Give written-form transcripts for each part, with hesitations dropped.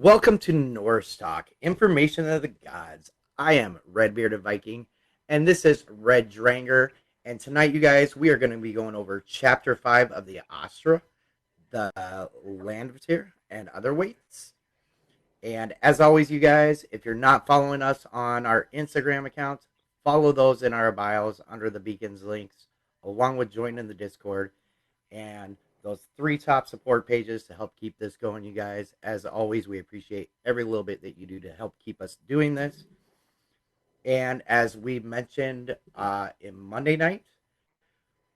Welcome to Norse Talk, information of the gods. I am Red Bearded Viking, and this is Red Dranger. And tonight, you guys, we are going to be going over Chapter 5 of the Astra, the Landvaettir, and other weights. And as always, you guys, if you're not following us on our Instagram accounts, follow those in our bios under the beacons links, along with joining the Discord. And those three top support pages to help keep this going, you guys. As always, we appreciate every little bit that you do to help keep us doing this. And as we mentioned in Monday night,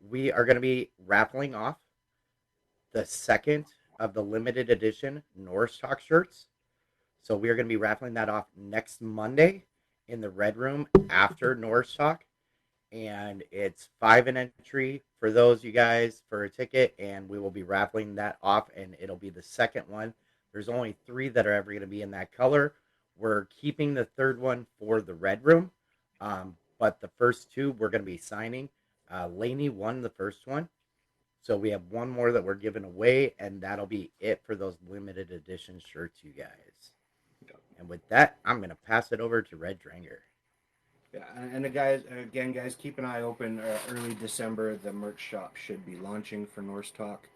we are going to be raffling off the second of the limited edition Norse Talk shirts. So we are going to be raffling that off next Monday in the Red Room after Norse Talk. And it's $5 an entry for those you guys for a ticket, and we will be raffling that off, and it'll be the second one. There's only 3 that are ever going to be in that color. We're keeping the third one for the Red Room, but the first 2 we're going to be signing. Laney won the first one, so we have one more that we're giving away, and that'll be it for those limited edition shirts, you guys. And with that, I'm going to pass it over to Red Dranger. Yeah, and guys, keep an eye open. Early December, the merch shop should be launching for Norse Talk.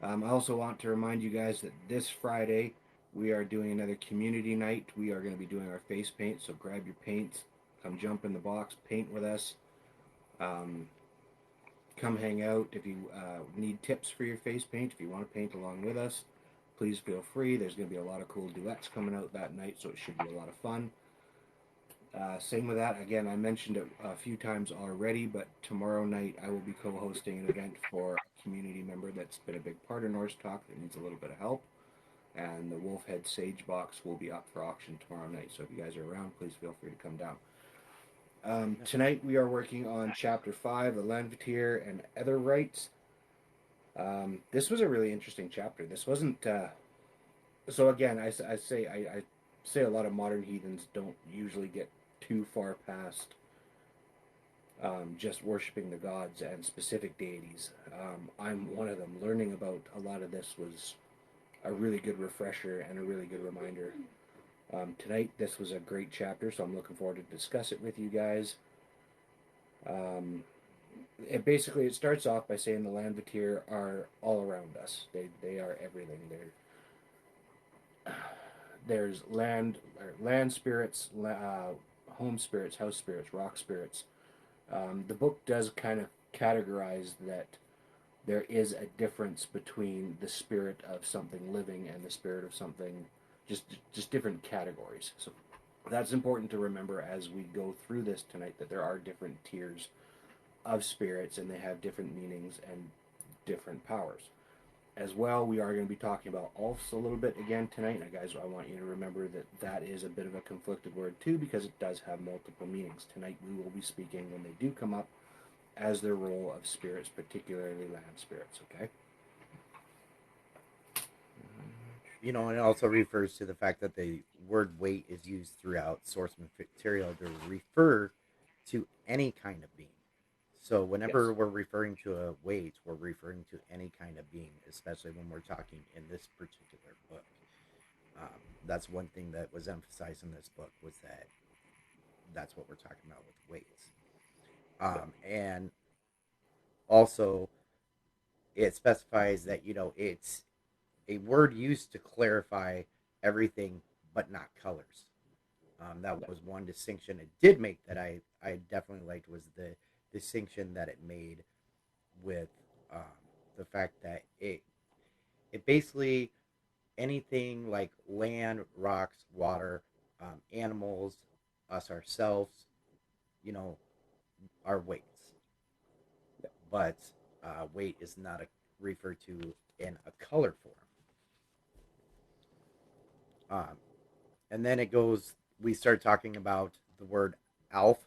I also want to remind you guys that this Friday we are doing another community night. We are going to be doing our face paint, so grab your paints, come jump in the box, paint with us. Come hang out. If you need tips for your face paint, if you want to paint along with us, please feel free. There's going to be a lot of cool duets coming out that night, so it should be a lot of fun. Same with that. Again, I mentioned it a few times already, but tomorrow night I will be co-hosting an event for a community member that's been a big part of Norse Talk that needs a little bit of help. And the Wolfhead Sage box will be up for auction tomorrow night. So if you guys are around, please feel free to come down. Tonight we are working on Chapter 5, the Landvaettir and other rights. This was a really interesting chapter. This wasn't... So again, I say a lot of modern heathens don't usually get too far past just worshiping the gods and specific deities. I'm one of them. Learning about a lot of this was a really good refresher and a really good reminder. Tonight, this was a great chapter, so I'm looking forward to discuss it with you guys. It starts off by saying the Landvaettir are all around us. They are everything. There's land spirits, home spirits, house spirits, rock spirits. The book does kind of categorize that there is a difference between the spirit of something living and the spirit of something, just different categories. So that's important to remember as we go through this tonight, that there are different tiers of spirits and they have different meanings and different powers. As well, we are going to be talking about Elves a little bit again tonight. Now, guys, I want you to remember that that is a bit of a conflicted word, too, because it does have multiple meanings. Tonight, we will be speaking, when they do come up, as their role of spirits, particularly land spirits, okay? You know, and it also refers to the fact that the word weight is used throughout source material to refer to any kind of being. So whenever Yes. we're referring to a weight, we're referring to any kind of being, especially when we're talking in this particular book. That's one thing that was emphasized in this book, was that that's what we're talking about with weights. Yeah. And also, it specifies that, it's a word used to clarify everything but not colors. That Yeah. was one distinction it did make that I definitely liked, was the distinction that it made with um, the fact that it basically, anything like land, rocks, water, animals, us ourselves, you know, are weights. But weight is not referred to in a color form. Um, and then it goes, we start talking about the word elf,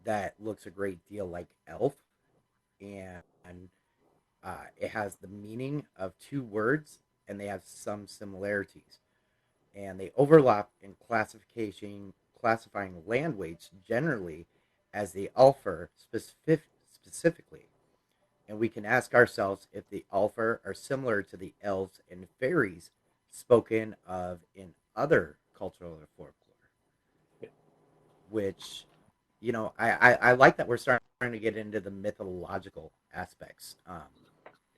that looks a great deal like elf. And it has the meaning of 2 words, and they have some similarities. And they overlap in classifying land weights generally as the Ulfar specifically. And we can ask ourselves if the Ulfar are similar to the elves and fairies spoken of in other cultural folklore, Yeah. which I like that we're starting to get into the mythological aspects.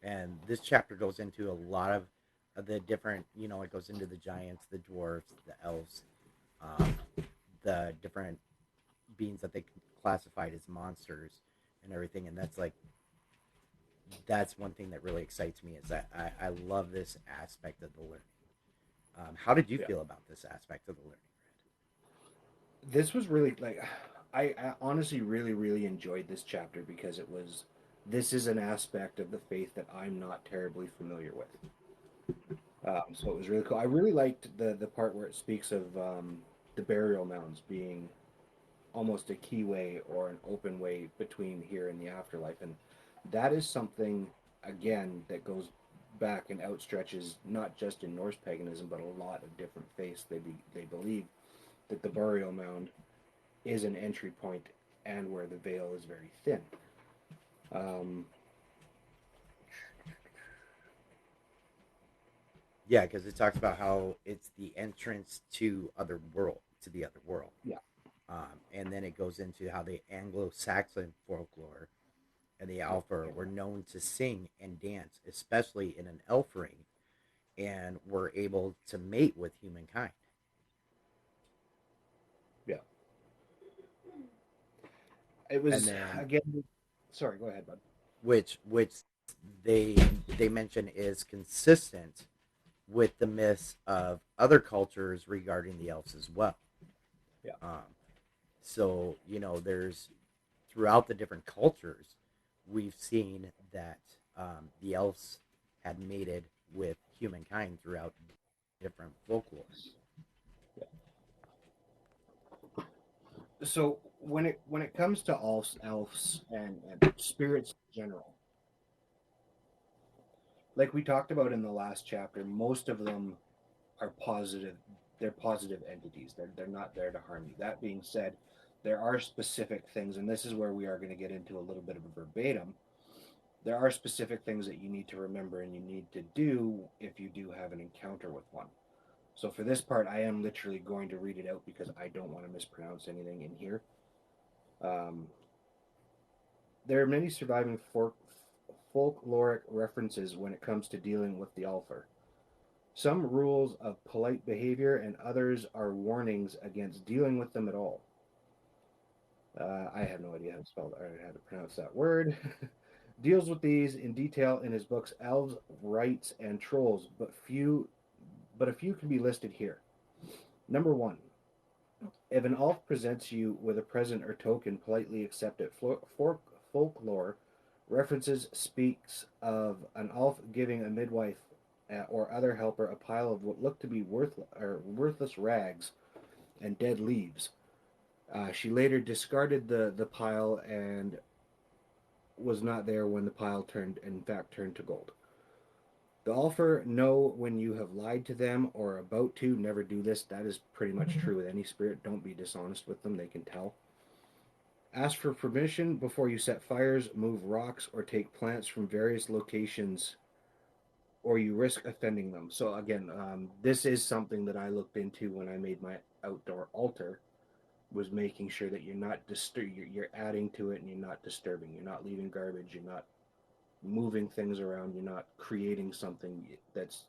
And this chapter goes into a lot of the different, it goes into the giants, the dwarves, the elves, um, the different beings that they classified as monsters and everything. And that's one thing that really excites me is that I love this aspect of the learning. How did you Yeah. feel about this aspect of the learning, This was really like I honestly really enjoyed this chapter because this is an aspect of the faith that I'm not terribly familiar with. So it was really cool. I really liked the part where it speaks of the burial mounds being almost a keyway or an open way between here and the afterlife, and that is something again that goes back and outstretches not just in Norse paganism but a lot of different faiths. They believe that the burial mound is an entry point and where the veil is very thin. Um, Yeah, because it talks about how it's the entrance to the other world. yeah, And then it goes into how the Anglo-Saxon folklore and the Alfa yeah, were known to sing and dance, especially in an elf ring, and were able to mate with humankind. yeah. It And was then, again. Sorry, go ahead, bud. which they they mention is consistent with the myths of other cultures regarding the elves as well. Yeah. Um, so there's throughout the different cultures, we've seen that the elves had mated with humankind throughout different folklore. So when it comes to elves and spirits in general, like we talked about in the last chapter, most of them are positive. They're positive entities. They're not there to harm you. That being said, there are specific things, and this is where we are going to get into a little bit of a verbatim. There are specific things that you need to remember and you need to do if you do have an encounter with one. So for this part, I am literally going to read it out because I don't want to mispronounce anything in here. Um, there are many surviving folkloric references when it comes to dealing with the Alfar. Some rules of polite behavior and others are warnings against dealing with them at all. I have no idea how to spell or how to pronounce that word. Deals with these in detail in his books Elves, Wights, and Trolls, but a few can be listed here. Number one, if an elf presents you with a present or token, politely accept it. Folklore references speaks of an elf giving a midwife or other helper a pile of what looked to be worthless rags and dead leaves. She later discarded the pile and was not there when the pile in fact, turned to gold. The Alfer know when you have lied to them or about to. Never do this. That is pretty much true with any spirit. Don't be dishonest with them. They can tell. Ask for permission before you set fires, move rocks, or take plants from various locations, or you risk offending them. So again, this is something that I looked into when I made my outdoor altar. Was making sure that you're adding to it and you're not disturbing. You're not leaving garbage. You're not moving things around. You're not creating something that's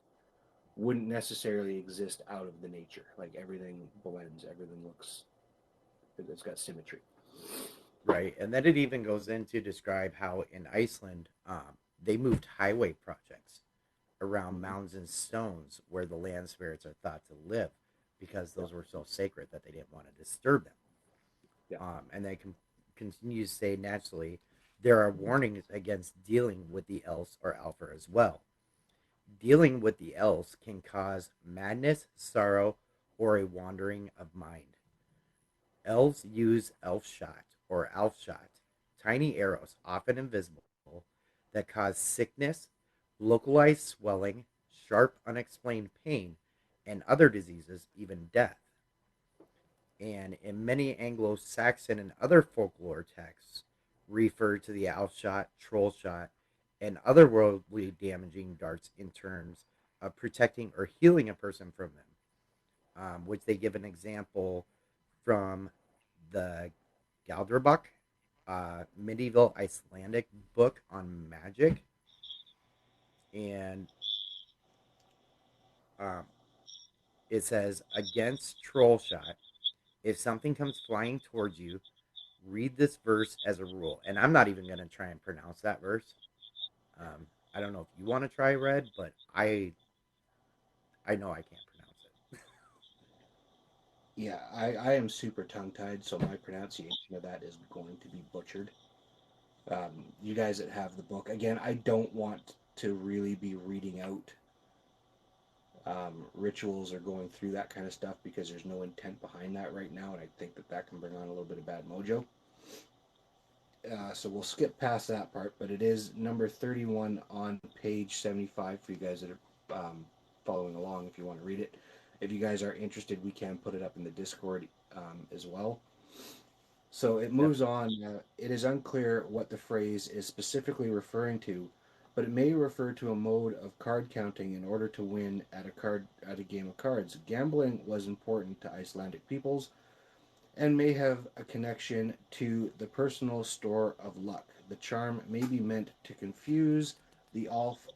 wouldn't necessarily exist out of the nature. Like everything blends. Everything looks. It's got symmetry. Right, and then it even goes in to describe how in Iceland they moved highway projects around Mm-hmm. mounds and stones where the land spirits are thought to live because Yeah. those were so sacred that they didn't want to disturb them. Yeah. And they continue to say naturally there are warnings against dealing with the elves or alpha as well. Dealing with the elves can cause madness, sorrow, or a wandering of mind. Elves use elf shot or elf shot, tiny arrows, often invisible, that cause sickness, localized swelling, sharp unexplained pain, and other diseases, even death. And in many Anglo Saxon and other folklore texts, refer to the elf shot, troll shot, and otherworldly damaging darts in terms protecting or healing a person from them, which they give an example from the Galdrabok, medieval Icelandic book on magic. And um, it says, against troll shot, if something comes flying towards you, read this verse as a rule. And I'm not even going to try and pronounce that verse. I don't know if you want to try, Red, but I know I can't pronounce it. Yeah, I am super tongue tied, so my pronunciation of that is going to be butchered. You guys that have the book, again, I don't want to really be reading out rituals or going through that kind of stuff because there's no intent behind that right now, and I think that that can bring on a little bit of bad mojo. So we'll skip past that part, but it is number 31 on page 75 for you guys that are following along if you want to read it. If you guys are interested, we can put it up in the Discord as well. So it moves Definitely. on. It is unclear what the phrase is specifically referring to, but it may refer to a mode of card counting in order to win at a game of cards. Gambling was important to Icelandic peoples and may have a connection to the personal store of luck. The charm may be meant to confuse the Alf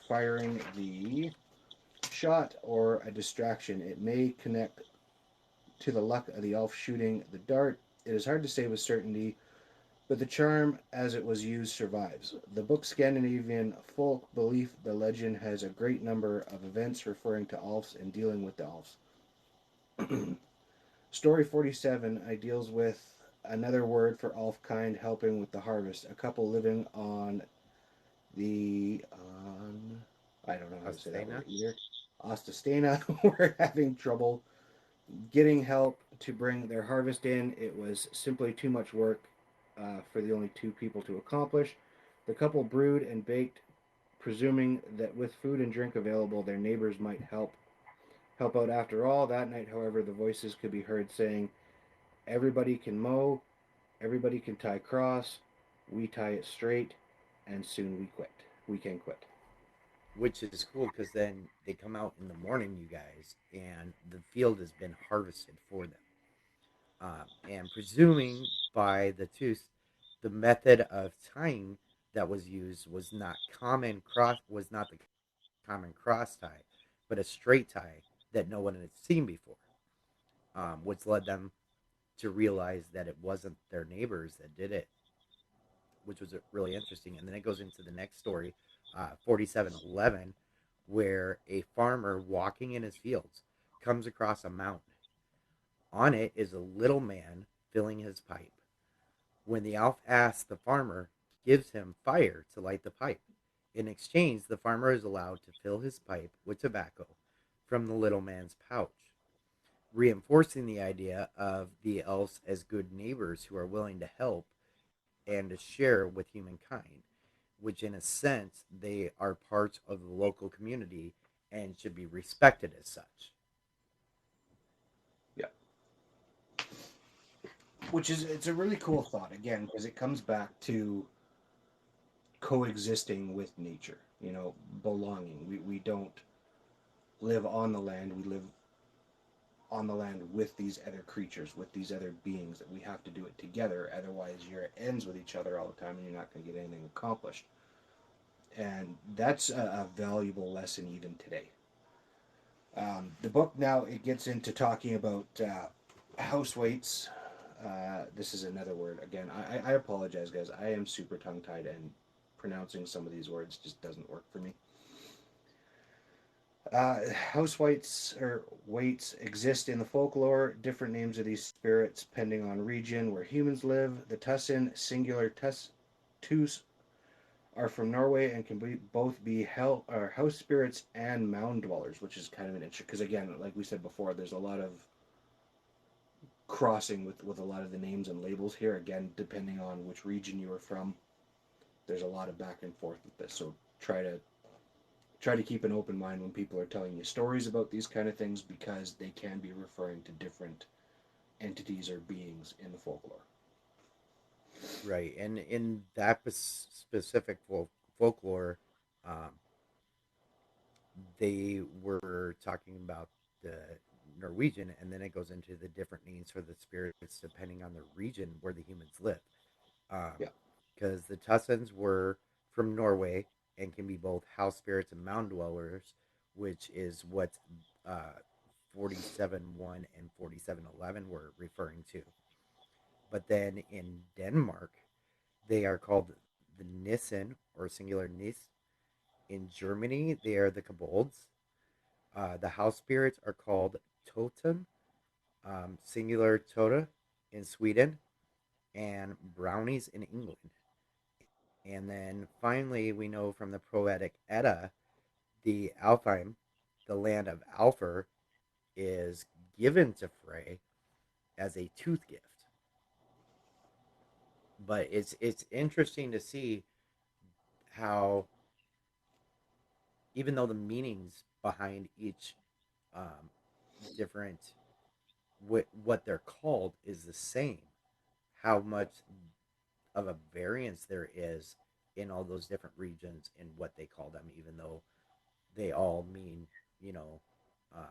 firing the shot or a distraction. It may connect to the luck of the elf shooting the dart. It is hard to say with certainty, but the charm as it was used survives. The book Scandinavian Folk Belief the Legend has a great number of events referring to elves and dealing with the elves. Story 47 I deals with another word for elf kind helping with the harvest. A couple living on the I don't know how to say that word Astena? either. Ostastena were having trouble getting help to bring their harvest in. It was simply too much work for the only two people to accomplish. The couple brewed and baked, presuming that with food and drink available, their neighbors might help out after all. That night, however, the voices could be heard saying, "Everybody can mow, everybody can tie cross, we tie it straight, and soon we quit. We can quit." Which is cool because then they come out in the morning, you guys, and the field has been harvested for them. And presuming by the tooth, the method of tying that was used was not the common cross tie, but a straight tie that no one had seen before, which led them to realize that it wasn't their neighbors that did it, which was really interesting. And then it goes into the next story, 4711, where a farmer walking in his fields comes across a mountain. On it is a little man filling his pipe. When the elf asks, the farmer gives him fire to light the pipe. In exchange, the farmer is allowed to fill his pipe with tobacco from the little man's pouch, reinforcing the idea of the elves as good neighbors who are willing to help and to share with humankind, which in a sense they are parts of the local community and should be respected as such. Yeah. Which is it's a really cool thought again because it comes back to coexisting with nature, belonging. We don't live on the land, we live on the land with these other creatures, with these other beings, that we have to do it together. Otherwise, you're at ends with each other all the time and you're not going to get anything accomplished. And that's a valuable lesson even today. The book now it gets into talking about house weights. This is another word. Again, I apologize, guys. I am super tongue tied and pronouncing some of these words just doesn't work for me. House whites or waits exist in the folklore. Different names of these spirits, depending on region where humans live. The Tussin singular Tus are from Norway and can both be hell or house spirits and mound dwellers, which is kind of an interesting. Because again, like we said before, there's a lot of crossing with a lot of the names and labels here. Again, depending on which region you are from, there's a lot of back and forth with this. So try to keep an open mind when people are telling you stories about these kind of things because they can be referring to different entities or beings in the folklore. Right. And in that specific folklore, um, they were talking about the Norwegian, and then it goes into the different names for the spirits depending on the region where the humans live. Yeah. Because the Tussans were from Norway and can be both house spirits and mound dwellers, which is what uh, 47.1 and 47.11 were referring to. But then in Denmark, they are called the Nissen or singular Nis. In Germany, they are the kobolds. The house spirits are called Totem, singular Tota in Sweden, and brownies in England. And then finally, we know from the Poetic Edda, the Alfheim, the land of Alfr, is given to Frey as a tooth gift. But it's interesting to see how, even though the meanings behind each um, different what they're called is the same, how Yeah. much of a variance there is in all those different regions in what they call them, even though they all mean, you know, um,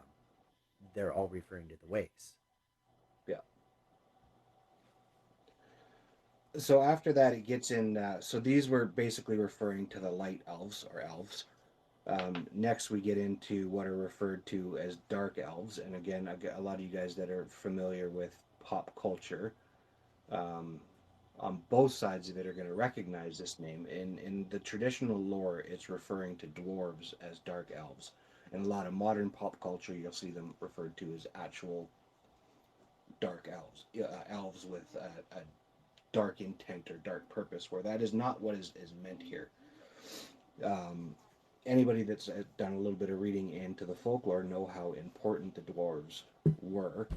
they're all referring to the ways. Yeah. So after that, it gets in. So these were basically referring to the light elves or elves. Next, we get into what are referred to as dark elves, and again, a lot of you guys that are familiar with pop culture um, on both sides of it are going to recognize this name. In the traditional lore, it's referring to dwarves as dark elves. In a lot of modern pop culture, you'll see them referred to as actual dark elves, elves with a dark intent or dark purpose, where that is not what is meant here. Um, Anybody that's done a little bit of reading into the folklore know how important the dwarves were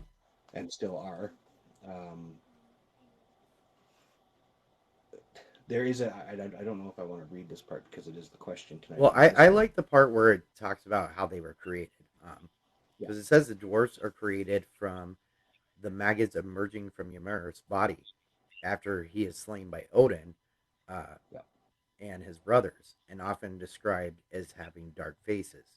and still are. Um, there is I don't know if I want to read this part because it is the question tonight. Well, It I says, like the part where it talks about how they were created. yeah, Because it says the dwarfs are created from the maggots emerging from Ymir's body after he is slain by Odin uh, yeah, and his brothers, and often described as having dark faces.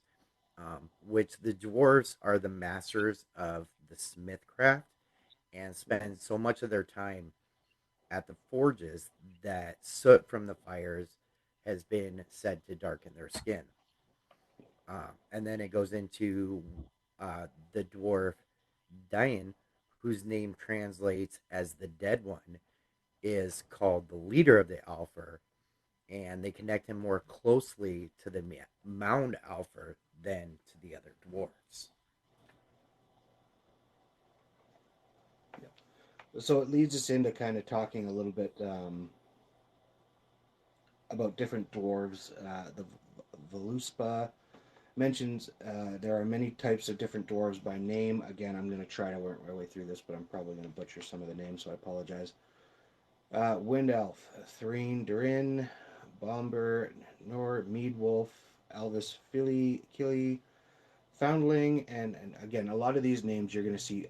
Which the dwarves are the masters of the smithcraft and mm-hmm, spend so much of their time at the forges that soot from the fires has been said to darken their skin. And then it goes into the dwarf Dain, whose name translates as the dead one, is called the leader of the Alfur, and they connect him more closely to the Mound Alfur than to the other dwarves. yeah. So it leads us into kind of talking a little bit about different dwarves. The Voluspa mentions there are many types of different dwarves by name. Again, I'm going to try to work my way through this, but I'm probably going to butcher some of the names, so I apologize. Wind Elf, Threin, Durin, Bomber, Nor, Mead Wolf, Elvis, Philly, Killy, Foundling, and again, a lot of these names you're going to see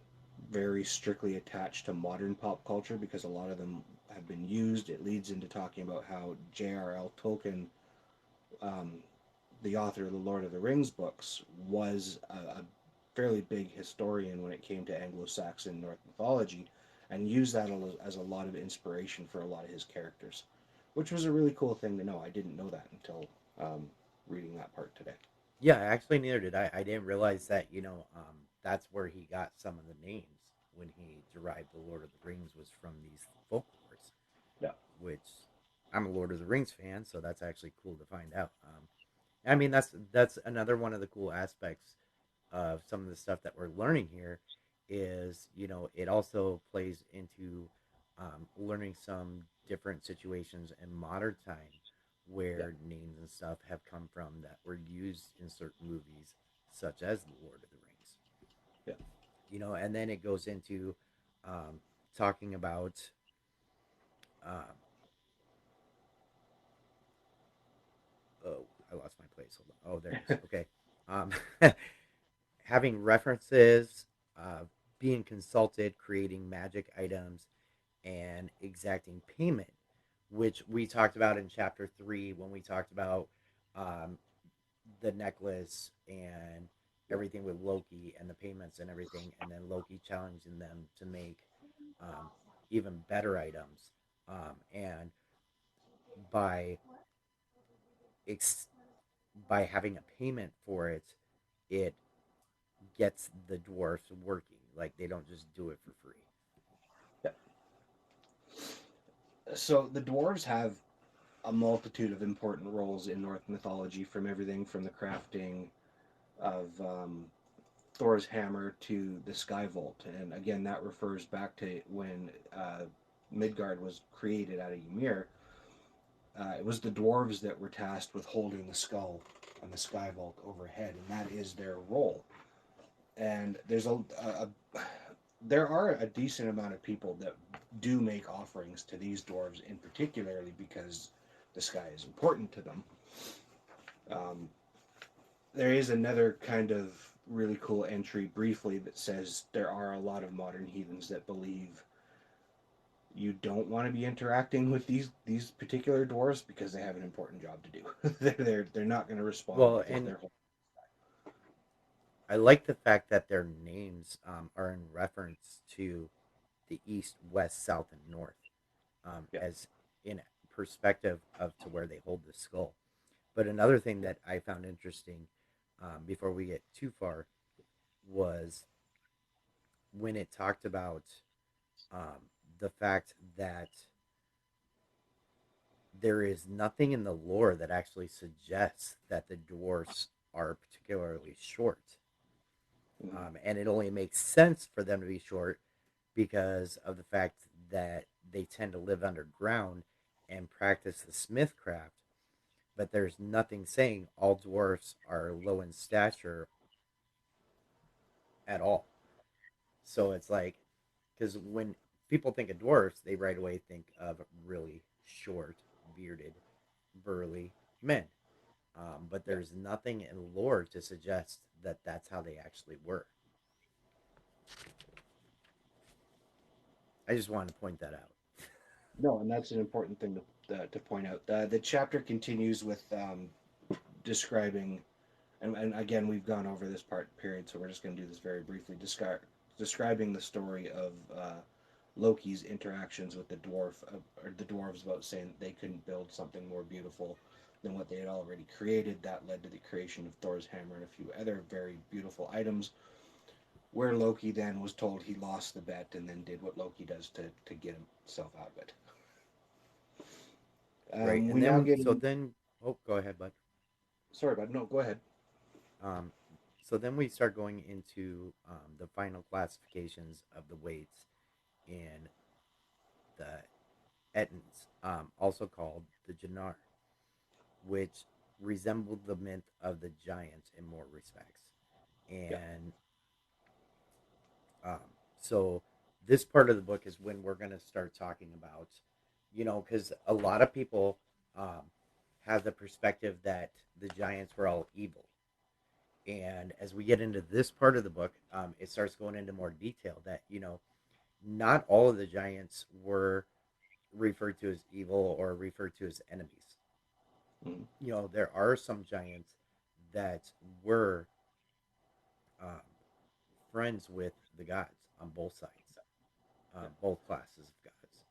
very strictly attached to modern pop culture because a lot of them have been used. It leads into talking about how J.R.R. Tolkien, um, the author of the Lord of the Rings books, was a fairly big historian when it came to Anglo-Saxon North mythology, and used that as a lot of inspiration for a lot of his characters, which was a really cool thing to know. I didn't know that until reading that part today. Yeah, actually, neither did I. I didn't realize that, that's where he got some of the names when he derived the Lord of the Rings was from these folklores, Yeah, which I'm a Lord of the Rings fan, so that's actually cool to find out. I mean, that's another one of the cool aspects of some of the stuff that we're learning here is, it also plays into learning some different situations in modern time yeah, where names and stuff have come from that were used in certain movies, such as The Lord of the Rings. yeah. And then it goes into um, talking about um, oh, I lost my place. Hold on. Oh, there it is. Okay. Um, having references, uh, being consulted, creating magic items, and exacting payment, which we talked about in chapter 3 when we talked about um, the necklace and Yeah. everything with Loki and the payments and everything, and then Loki challenging them to make um, even better items. And by ex- by having a payment for it, it gets the dwarfs working. Like they don't just do it for free. Yeah. So the dwarves have a multitude of important roles in Norse mythology, from everything from the crafting of Thor's hammer to the sky vault, and again that refers back to when Midgard was created out of Ymir. It was the dwarves that were tasked with holding the skull on the sky vault overhead, and that is their role. And there are a decent amount of people that do make offerings to these dwarves, in particularly because the sky is important to them. Um, there is another kind of really cool entry briefly that says there are a lot of modern heathens that believe you don't want to be interacting with these particular dwarves because they have an important job to do. They're not going to respond Well, because and they're. I like the fact that their names are in reference to the east, west, south, and north, Yeah. as in perspective of to where they hold the skull. But another thing that I found interesting, before we get too far, was when it talked about the fact that there is nothing in the lore that actually suggests that the dwarfs are particularly short. Mhm. And it only makes sense for them to be short because of the fact that they tend to live underground and practice the smith craft. But there's nothing saying all dwarfs are low in stature at all. So it's like, because when people think of dwarfs, they right away think of really short, bearded, burly men. But Yeah. there's nothing in lore to suggest that that's how they actually were. I just wanted to point that out. No, and that's an important thing to point out. The chapter continues with describing, and again, we've gone over this part period, so we're just going to do this very briefly. Describing the story of Loki's interactions with the dwarf, or the dwarves, about saying that they couldn't build something more beautiful than what they had already created. That led to the creation of Thor's hammer and a few other very beautiful items. Where Loki then was told he lost the bet, and then did what Loki does to get himself out of it. Right. We And now then, get so in. then, oh, go ahead, bud. Sorry, bud. No, go ahead. Um, so then we start going into the final classifications of the weights in the Ettins, also called the Jannar, which resembled the myth of the giants in more respects. Yeah, And um, so this part of the book is when we're going to start talking about, because a lot of people um, have the perspective that the giants were all evil. And as we get into this part of the book, it starts going into more detail that, not all of the giants were referred to as evil or referred to as enemies. mm, There are some giants that were um, friends with the gods on both sides, yeah, both classes of gods.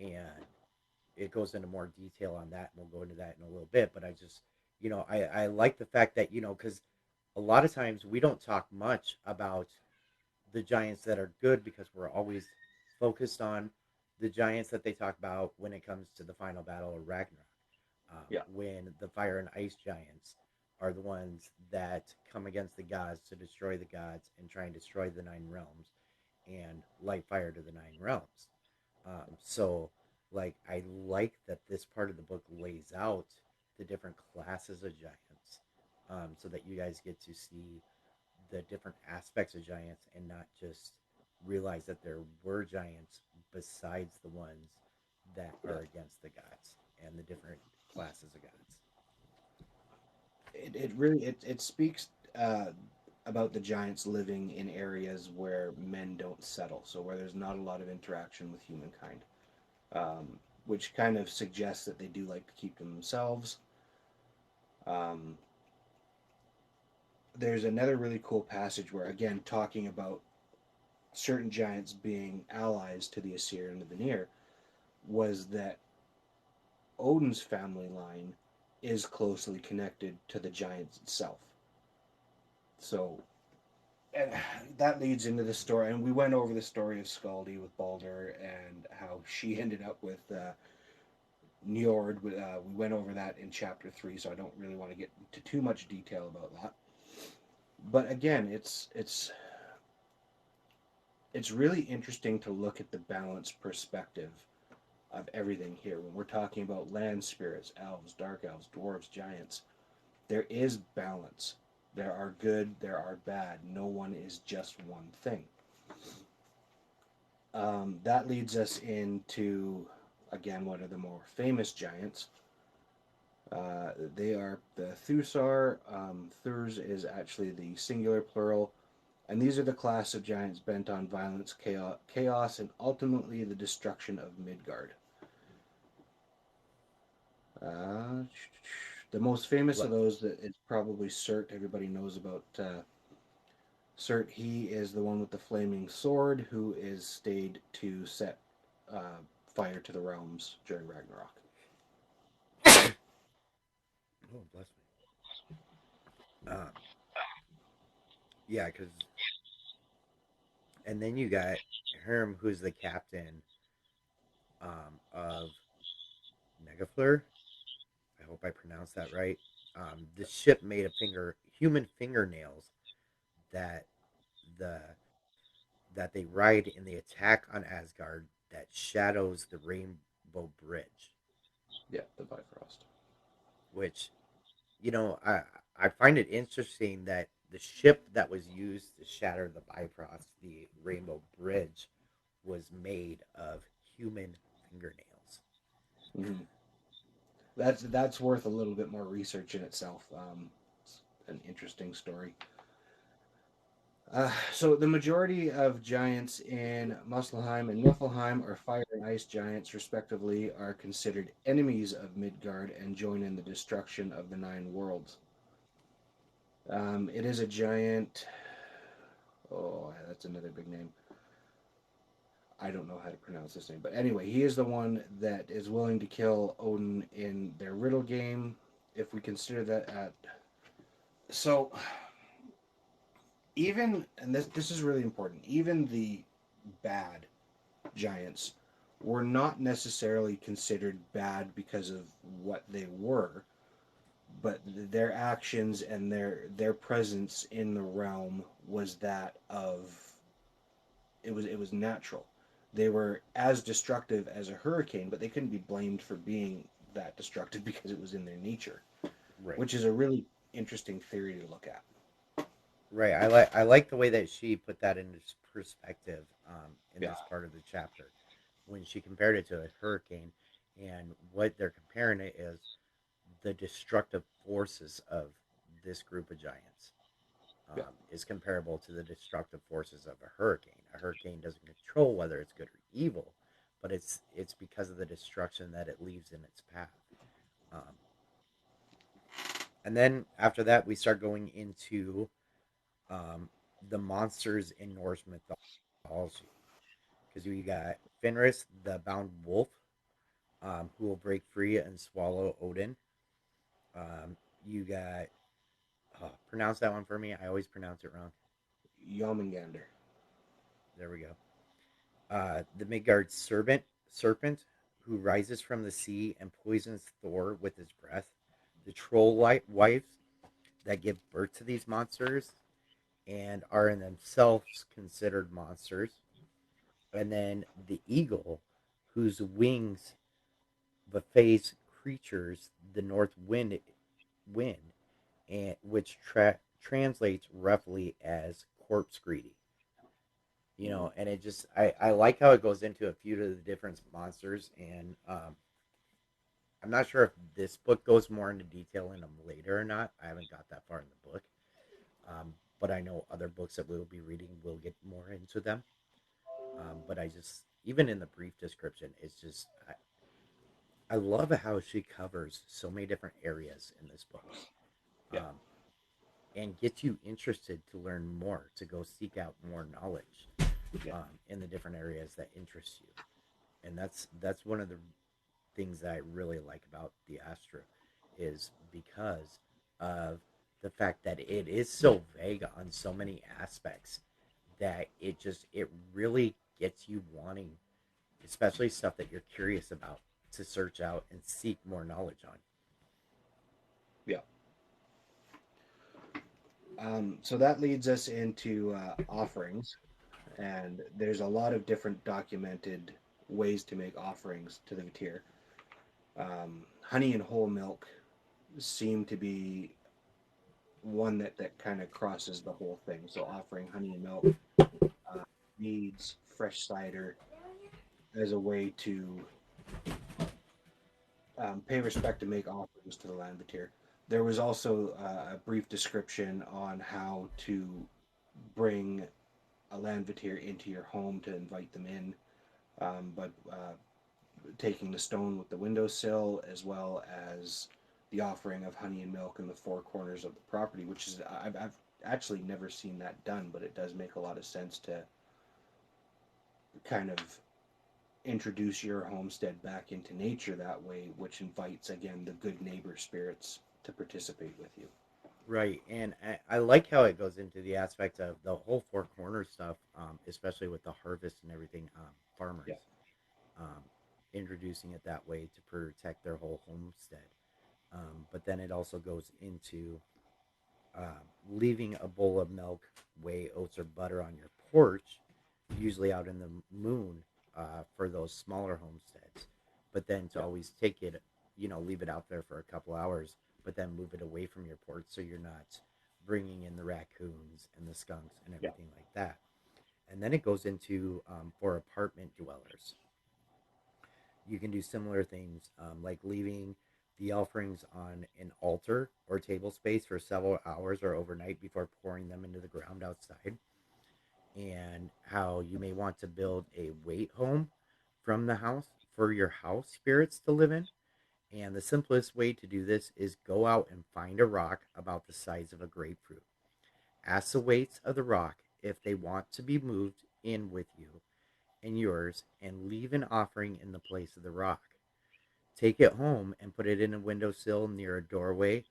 And it goes into more detail on that, and we'll go into that in a little bit. But I just, I like the fact that, because a lot of times we don't talk much about the giants that are good because we're always focused on the giants that they talk about when it comes to the final battle of Ragnarok. yeah, When the fire and ice giants are the ones that come against the gods to destroy the gods and try and destroy the nine realms and light fire to the nine realms. So, like, I like that this part of the book lays out the different classes of giants, so that you guys get to see the different aspects of giants and not just realize that there were giants besides the ones that yeah. are against the gods and the different classes of gods. It really it speaks about the giants living in areas where men don't settle, so where there's not a lot of interaction with humankind, which kind of suggests that they do like to keep to themselves. Um, there's another really cool passage where, again, talking about certain giants being allies to the Aesir and the Vanir, was that Odin's family line is closely connected to the giants itself. So, and that leads into the story. And we went over the story of Scaldi with Balder and how she ended up with Njord. We went over that in chapter 3, so I don't really want to get into too much detail about that. But again, it's really interesting to look at the balanced perspective of everything here. When we're talking about land spirits, elves, dark elves, dwarves, giants, there is balance. There are good, there are bad. No one is just one thing. That leads us into, again, one of the more famous giants. They are the Thusar. Thurs is actually the singular plural. And these are the class of giants bent on violence, chaos, and ultimately the destruction of Midgard. Uh, the most famous of What? those that is probably Surt. Everybody knows about Surt. He is the one with the flaming sword who is stayed to set fire to the realms during Ragnarok. Oh, bless me. Yeah, because and then you got Herm, who's the captain of Negafleur. I hope I pronounced that right. The ship made of human fingernails that the that they ride in the attack on Asgard that shadows the Rainbow Bridge, Yeah, the Bifrost. which I find it interesting that the ship that was used to shatter the Bifrost, the Rainbow Bridge, was made of human fingernails. Mm-hmm. That's worth a little bit more research in itself. It's an interesting story. So the majority of giants in Muspelheim and Niflheim are fire and ice giants, respectively, are considered enemies of Midgard and join in the destruction of the nine worlds. It is a giant. Oh, that's another big name. I don't know how to pronounce this name, but anyway, he is the one that is willing to kill Odin in their riddle game. If we consider that at so, even and this is really important. Even the bad giants were not necessarily considered bad because of what they were, but their actions and their presence in the realm was that of it was natural. They were as destructive as a hurricane, but they couldn't be blamed for being that destructive because it was in their nature, Right. which is a really interesting theory to look at. Right. I like the way that she put that into perspective in Yeah, this part of the chapter when she compared it to a hurricane, and what they're comparing it is the destructive forces of this group of giants yeah, is comparable to the destructive forces of a hurricane. A hurricane doesn't control whether it's good or evil, but it's because of the destruction that it leaves in its path. Um, and then after that, we start going into um, the monsters in Norse mythology because you got Fenris, the bound wolf, who will break free and swallow Odin. You got pronounce that one for me. I always pronounce it wrong. Yomingander. There we go. The Midgard serpent, who rises from the sea and poisons Thor with his breath. The troll wives that give birth to these monsters and are in themselves considered monsters. And then the eagle, whose wings beface creatures the north wind, and which translates roughly as corpse greedy. Mm-hmm. And it just I like how it goes into a few of the different monsters, and I'm not sure if this book goes more into detail in them later or not. I haven't got that far in the book, but I know other books that we'll be reading will get more into them. But I just even in the brief description, it's just I love how she covers so many different areas in this book. Yeah. Um, and get you interested to learn more, to go seek out more knowledge Yeah. in the different areas that interest you. And that's one of the things that I really like about the Astra is because of the fact that it is so vague on so many aspects that it really gets you wanting, especially stuff that you're curious about, to search out and seek more knowledge on. Yeah. So that leads us into offerings, and there's a lot of different documented ways to make offerings to the Vatir. Honey and whole milk seem to be one that kind of crosses the whole thing. So offering honey and milk, meads, fresh cider as a way to pay respect and make offerings to the Landvaettir. There was also a brief description on how to bring a Landvaettir into your home to invite them in, but taking the stone with the windowsill as well as the offering of honey and milk in the four corners of the property, which is I've actually never seen that done, but it does make a lot of sense to kind of introduce your homestead back into nature that way, which invites again the good neighbor spirits to participate with you. Right, and I like how it goes into the aspect of the whole four corner stuff, especially with the harvest and everything. Farmers Yeah, um, introducing it that way to protect their whole homestead. But then it also goes into leaving a bowl of milk, whey, oats, or butter on your porch, usually out in the moon for those smaller homesteads. But then to yeah, always take it, leave it out there for a couple hours, but then move it away from your porch so you're not bringing in the raccoons and the skunks and yeah, everything like that. And then it goes into for apartment dwellers. You can do similar things like leaving the offerings on an altar or table space for several hours or overnight before pouring them into the ground outside. And how you may want to build a weight home from the house for your house spirits to live in. And the simplest way to do this is go out and find a rock about the size of a grapefruit. Ask the weights of the rock if they want to be moved in with you and yours, and leave an offering in the place of the rock. Take it home and put it in a windowsill near a doorway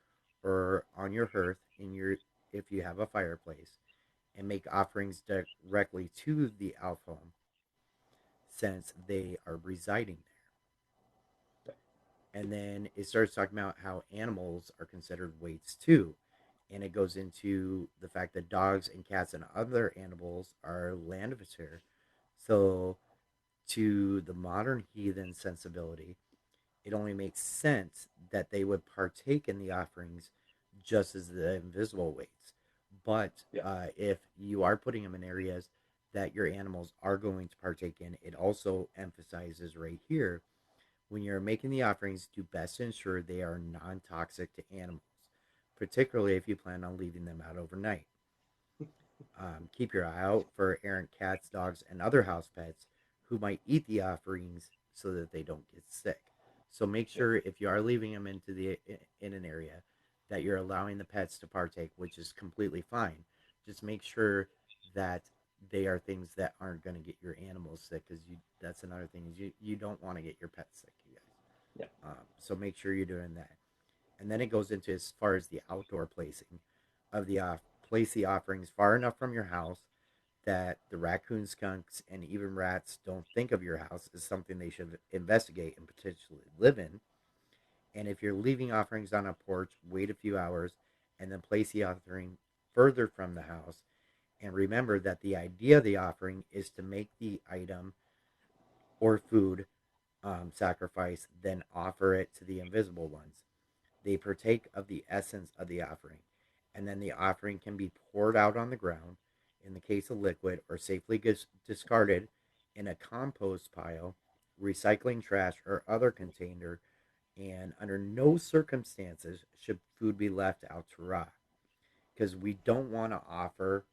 or on your hearth in your if you have a fireplace, and make offerings directly to the elf home since they are residing there. And then it starts talking about how animals are considered weights too. And it goes into the fact that dogs and cats and other animals are Landvaettir. So, to the modern heathen sensibility, it only makes sense that they would partake in the offerings just as the invisible weights. But yeah, if you are putting them in areas that your animals are going to partake in, it also emphasizes right here when you're making the offerings, do best to ensure they are non toxic to animals, particularly if you plan on leaving them out overnight. Keep your eye out for errant cats, dogs, and other house pets who might eat the offerings so that they don't get sick. So make yeah, sure if you are leaving them in an area that you're allowing the pets to partake, which is completely fine. Just make sure that they are things that aren't going to get your animals sick, because you that's another thing is you don't want to get your pets sick, you guys. yeah, So make sure you're doing that. And then it goes into as far as the outdoor placing of the place the offerings far enough from your house that the raccoon, skunks, and even rats don't think of your house as something they should investigate and potentially live in. And if you're leaving offerings on a porch, wait a few hours and then place the offering further from the house. And remember that the idea of the offering is to make the item or food sacrifice, then offer it to the invisible ones. They partake of the essence of the offering, and then the offering can be poured out on the ground in the case of liquid or safely discarded in a compost pile, recycling trash, or other container. And under no circumstances should food be left out to rot, because we don't want to offer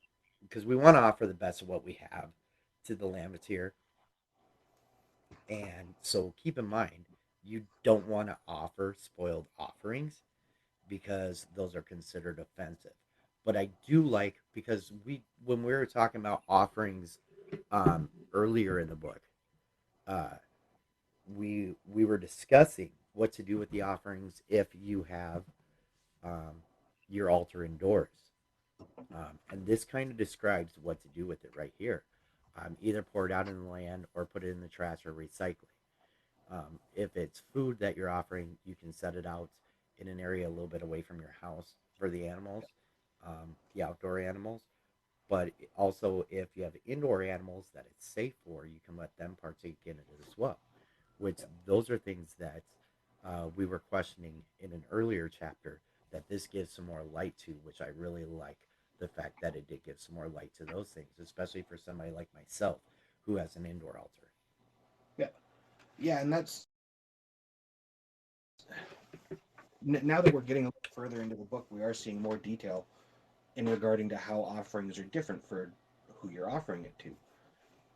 because we want to offer the best of what we have to the Lambeteer. And so keep in mind, you don't want to offer spoiled offerings because those are considered offensive. But I do like, because when we were talking about offerings earlier in the book, uh, we were discussing what to do with the offerings if you have um, your altar indoors. And this kind of describes what to do with it right here. Either pour it out in the land or put it in the trash or recycling. If it's food that you're offering, you can set it out in an area a little bit away from your house for the animals, the outdoor animals. But also, if you have indoor animals that it's safe for, you can let them partake in it as well. Which those are things that we were questioning in an earlier chapter that this gives some more light to, which I really like the fact that it did give some more light to those things, especially for somebody like myself who has an indoor altar. Yeah, yeah, and that's now that we're getting a little further into the book, we are seeing more detail in regarding to how offerings are different for who you're offering it to.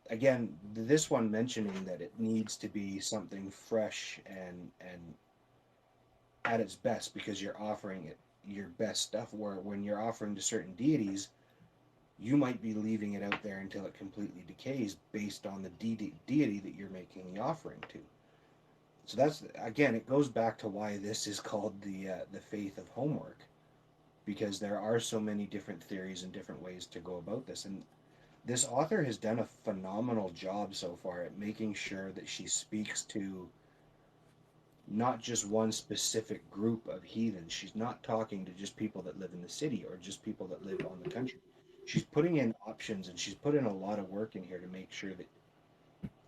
Again, this one mentioning that it needs to be something fresh and at its best because you're offering it your best stuff. Where when you're offering to certain deities, you might be leaving it out there until it completely decays based on the deity that you're making the offering to. So that's again, it goes back to why this is called the faith of homework, because there are so many different theories and different ways to go about this. And this author has done a phenomenal job so far at making sure that she speaks to not just one specific group of heathens. She's not talking to just people that live in the city or just people that live on the country. She's putting in options and she's put in a lot of work in here to make sure that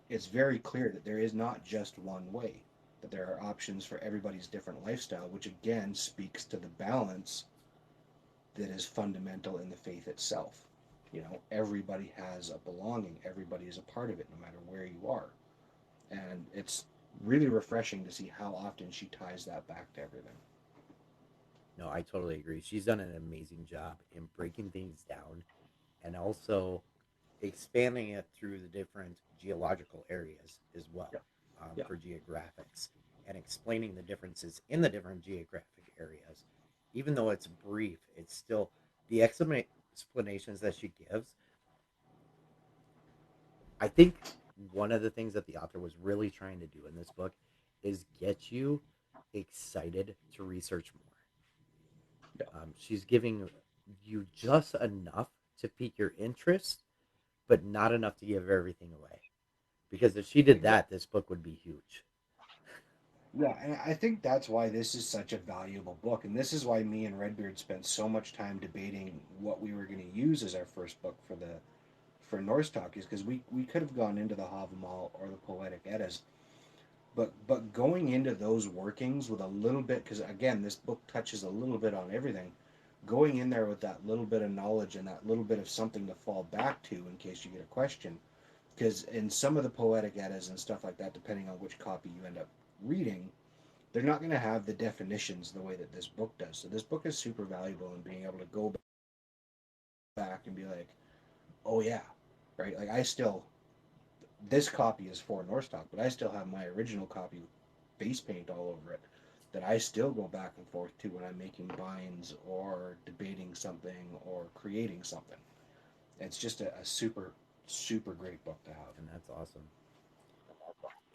it's very clear that there is not just one way, that there are options for everybody's different lifestyle, which again speaks to the balance that is fundamental in the faith itself. You know, everybody has a belonging, everybody is a part of it, no matter where you are. And it's really refreshing to see how often she ties that back to everything. No, I totally agree. She's done an amazing job in breaking things down and also expanding it through the different geological areas as well, Yeah, yeah, for geographics, and explaining the differences in the different geographic areas. Even though it's brief, it's still the explanations that she gives. I think one of the things that the author was really trying to do in this book is get you excited to research yeah, more. She's giving you just enough to pique your interest, but not enough to give everything away. Because if she did exactly. that, this book would be huge. Yeah, and I think that's why this is such a valuable book, and this is why me and Redbeard spent so much time debating what we were going to use as our first book for Norse Talk, is because we could have gone into the Havamal or the Poetic Eddas, but going into those workings with a little bit, because again, this book touches a little bit on everything. Going in there with that little bit of knowledge and that little bit of something to fall back to in case you get a question, because in some of the Poetic Eddas and stuff like that, depending on which copy you end up reading, they're not going to have the definitions the way that this book does. So this book is super valuable in being able to go back and be like, oh yeah, right. Like I still, this copy is for Norse Talk, but I still have my original copy with face paint all over it that I still go back and forth to when I'm making binds or debating something or creating something. It's just a super super great book to have. And that's awesome.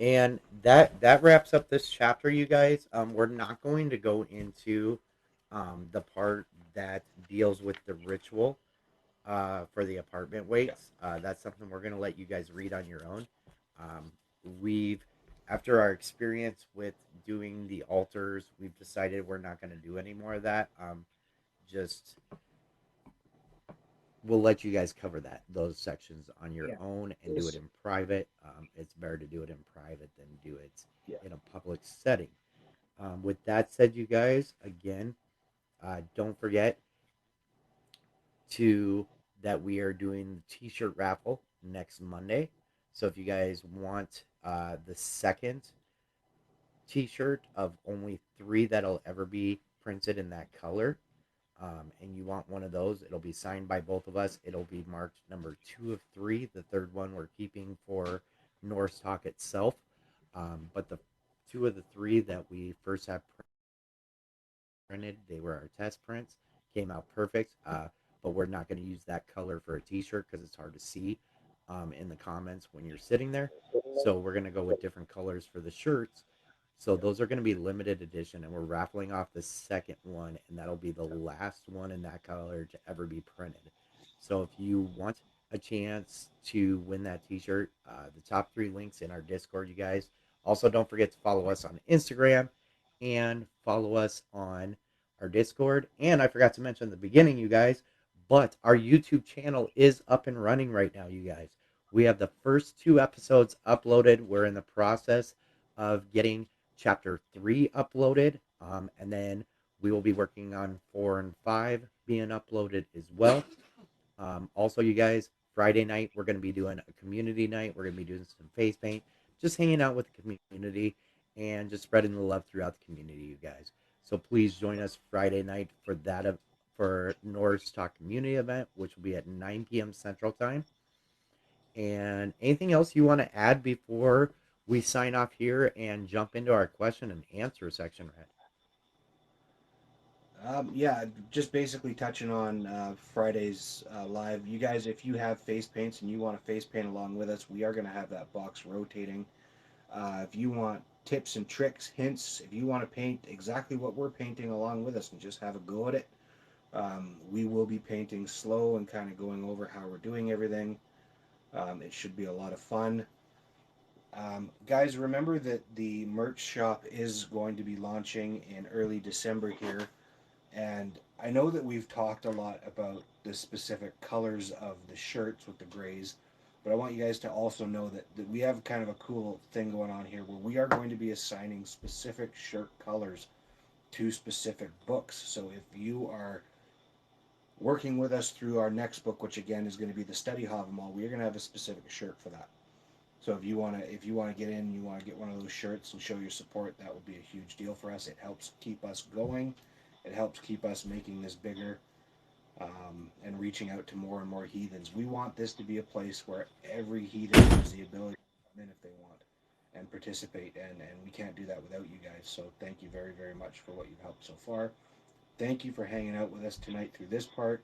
And that wraps up this chapter, you guys. We're not going to go into the part that deals with the ritual for the apartment Yeah, weights. That's something we're going to let you guys read on your own. Um, we've, after our experience with doing the altars, we've decided we're not going to do any more of that. Just we'll let you guys cover those sections on your yeah. own and do it This, in private. It's better to do it in private than do it yeah, in a public setting. With that said, you guys, again, don't forget to that we are doing the t-shirt raffle next Monday. So if you guys want the second t-shirt of only three that'll ever be printed in that color, and you want one of those, it'll be signed by both of us. It'll be marked number 2 of 3. The third one we're keeping for Norse Talk itself. But the 2 of the 3 that we first had printed, they were our test prints, came out perfect. but we're not going to use that color for a t-shirt because it's hard to see in the comments when you're sitting there. So we're going to go with different colors for the shirts. So those are going to be limited edition, and we're raffling off the second one, and that'll be the last one in that color to ever be printed. So if you want a chance to win that t-shirt, the top three links in our Discord, you guys. Also, don't forget to follow us on Instagram and follow us on our Discord. And I forgot to mention at the beginning, you guys, but our YouTube channel is up and running right now, you guys. We have the first two episodes uploaded. We're in the process of getting chapter 3 uploaded. And then we will be working on 4 and 5 being uploaded as well. Also, you guys, Friday night, we're going to be doing a community night. We're going to be doing some face paint, just hanging out with the community and just spreading the love throughout the community, you guys. So please join us Friday night for that for Norse Talk Community event, which will be at 9 p.m. Central Time. And anything else you want to add before we sign off here and jump into our question and answer section, Red? Yeah, just basically touching on Friday's live. You guys, if you have face paints and you want to face paint along with us, we are going to have that box rotating. If you want tips and tricks, hints, if you want to paint exactly what we're painting along with us and just have a go at it, we will be painting slow and kind of going over how we're doing everything. It should be a lot of fun. Guys, remember that the merch shop is going to be launching in early December here. And I know that we've talked a lot about the specific colors of the shirts with the grays, but I want you guys to also know that we have kind of a cool thing going on here where we are going to be assigning specific shirt colors to specific books. So if you are working with us through our next book, which again is going to be the Study Havamal, we are going to have a specific shirt for that. So if you want to get in, you want to get one of those shirts and show your support, that would be a huge deal for us. It helps keep us going. It helps keep us making this bigger and reaching out to more and more heathens. We want this to be a place where every heathen has the ability to come in if they want and participate, and we can't do that without you guys. So thank you very, very much for what you've helped so far. Thank you for hanging out with us tonight through this part.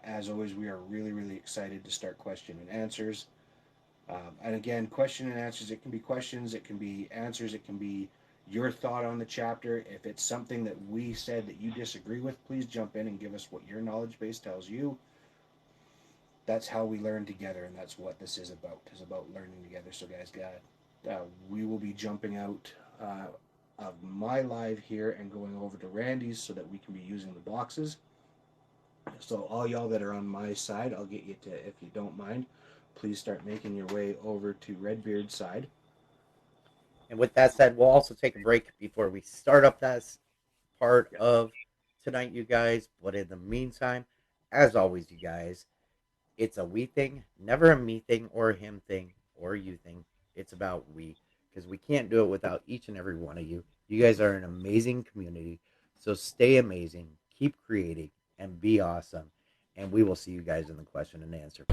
As always, we are really, really excited to start question and answers. And again, question and answers, it can be questions, it can be answers, it can be your thought on the chapter. If it's something that we said that you disagree with, please jump in and give us what your knowledge base tells you. That's how we learn together, and that's what this is about learning together. So guys, we will be jumping out of my live here and going over to Randy's so that we can be using the boxes. So all y'all that are on my side, I'll get you to, if you don't mind, please start making your way over to Redbeard's side. And with that said, we'll also take a break before we start up that part of tonight, you guys. But in the meantime, as always, you guys, it's a we thing, never a me thing or a him thing or a you thing. It's about we, because we can't do it without each and every one of you. You guys are an amazing community. So stay amazing, keep creating, and be awesome. And we will see you guys in the question and answer.